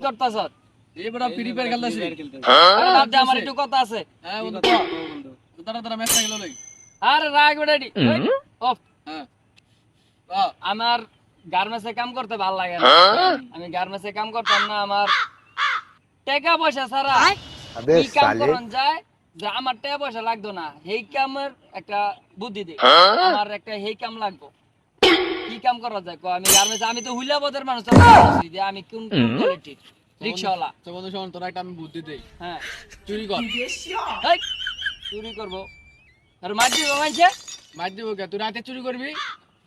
করতাছ? এবারে free fire খেলতাছি। আরে বাদ দে, আমার একটু কথা আছে। হ্যাঁ বন্ধু তারা ম্যাচ খেলো লই। আরে রাগ বেটাডি অফ। হ্যাঁ আমার গার্মেন্টসে কাম করতে ভালো লাগে না। আমি গার্মেন্টসে কাম করতাম না, আমার টাকা পয়সা ছাড়া কি কাম করন যায় যে আমার টাকা পয়সা লাগতো না, এই কামের একটা বুদ্ধি দে। আমার একটা এই কাম লাগবো, কি কাম করা যায়? আমি গার্মেন্টস, আমি তো হুইলাবদের মানুষ, যে আমি কোন কোয়ালিটি রিকশাওয়ালা। তো বন্ধু শোন, তোরা একটা আমি বুদ্ধি দেই। হ্যাঁ, চুরি কর। হেই, চুরি করবো আর মার দিব মানছে? মার দিব কে? তুই রাতে চুরি করবি,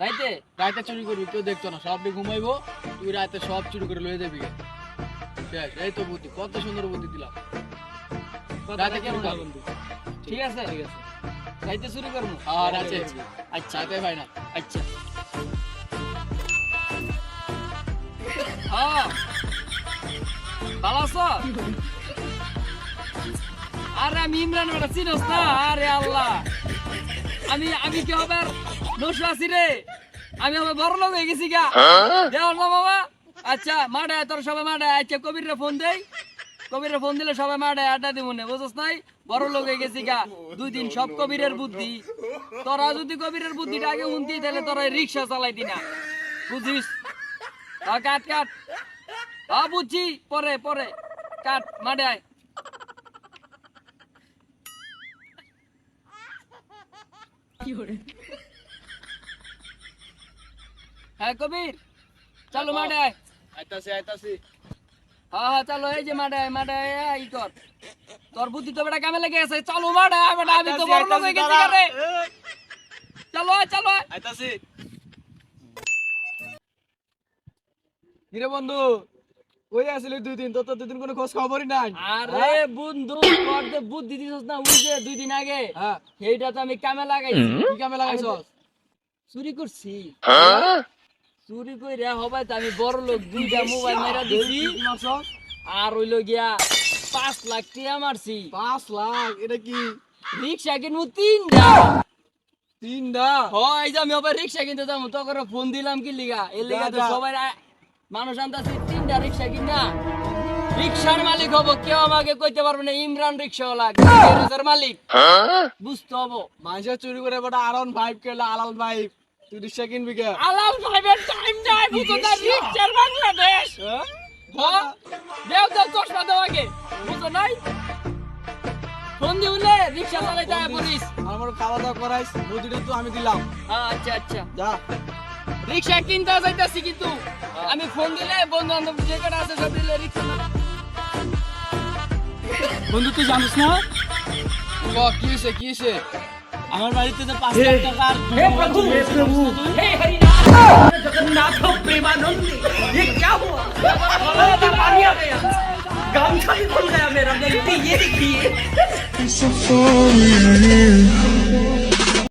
রাইতে রাতে চুরি করবি, কেউ দেখতো না, সব ঘুমাইবো, তুই রাতে সব চুরি করে লয়ে যাবি। শেষ, এই তো বুদ্ধি, কত সুন্দর বুদ্ধি দিলাম। রাতে কেমন বন্ধু? ঠিক আছে, ঠিক আছে, রাইতে চুরি করবো। আর আছে আচ্ছা রাতে ভাই না। আচ্ছা, হ্যাঁ ভালো আছো? আরে আমি ইমরান বেটা, চিনোস না? আরে আল্লাহ, আমি আমি কি হবে নশো আছি রে, আমি আমার বড় লোক হয়ে গেছি গা। দেও না বাবা। আচ্ছা মাঠে তোর সবাই মাঠে। আচ্ছা কবিররে ফোন দেই, কবিররে ফোন দিলে সবাই মাঠে আড্ডা দিব না, বুঝছ নাই? বড় লোক হয়ে গেছি গা, 2 দিন সব কবিরের বুদ্ধি। তোরা যদি কবিরের বুদ্ধিটা আগে শুনতি তাহলে তোরা রিক্সা চালাইতি না, বুঝিস? কাট কাট, বুঝছি, পরে পরে কাট, মাঠে আয়। হ্যাঁ কবির, চলো মাঠে আয়। আইতাছি। হ্যাঁ চলো, এই যে মাঠে আয়, মাঠে আয়, ই কর। তোর বুদ্ধি তো বেটা কামে লেগে আছে, চলো মাঠে আয় বেটা, আমি তো বড় লোক হয়ে গেছি রে। চলো আয়, চলো আয়। আইতাছি। কিরে বন্ধু, কই আসলি 2 দিন? তো 2 দিন কোনো খোঁজ খবরই নাই। আরে বন্ধু, তোর যে বুদ্ধি দিছস না ওই যে 2 দিন আগে, হ্যাঁ, সেইটা তো আমি কামে লাগাইছি। কি কামে লাগাইছস? চুরি করছি। চুরি কইরা হবে তো আমি বড় লোক, 2টা মোবাইল মেরা দিছি, কি মারছস? আর হইলো গিয়া 5 লাখ টাকা মারছি। 5 লাখ? এটা কি রিক্সা কিনবো 3টা। 3টা? হয় যে আমি আবার রিক্সা কিনতে যাবো, তো করে ফোন দিলাম কি লিগা, এই লিগা তো যা। সবাই মানুষ আনতাছে 3টা রিক্সা কিনা। রিক্সার মালিক হবো, কেউ আমাকে কইতে পারবে না ইমরান রিক্সাওয়ালা, গ্যারেজের মালিক, বুঝতে হবো। মানুষের চুরি করে বড় আরন 5 কেলা আলাল 5, তুই রিকশা কিনবি কে? আলাল ভাইবের টাইম নাই, বুঝো না? রিক্সার বাংলাদেশ। হ্যাঁ, দেও দেও চশমা দাও আগে, বুঝো নাই? ফোন দিউলে রিক্সা চালাইতে আয় পুলিশ। আমার খাওয়া দাওয়া করাইস, বুদ্ধিটা তো আমি দিলাম। আচ্ছা আচ্ছা, যা। রিক্সা কিনতে যাইতাছি, কিন্তু আমি ফোন দিলে বন্ধু বান্ধব যে কটা আছে সব দিলে রিক্সা। বন্ধু তুই জানিস না কি হইছে কি হইছে? আমার বাড়িতে যে 5 লাখ টাকার হে প্রভু হে হরি जगन्नाथ प्रेमानंद, ये क्या हुआ? पानी आ गया, गामछा भी खुल गया मेरा। ये देखिए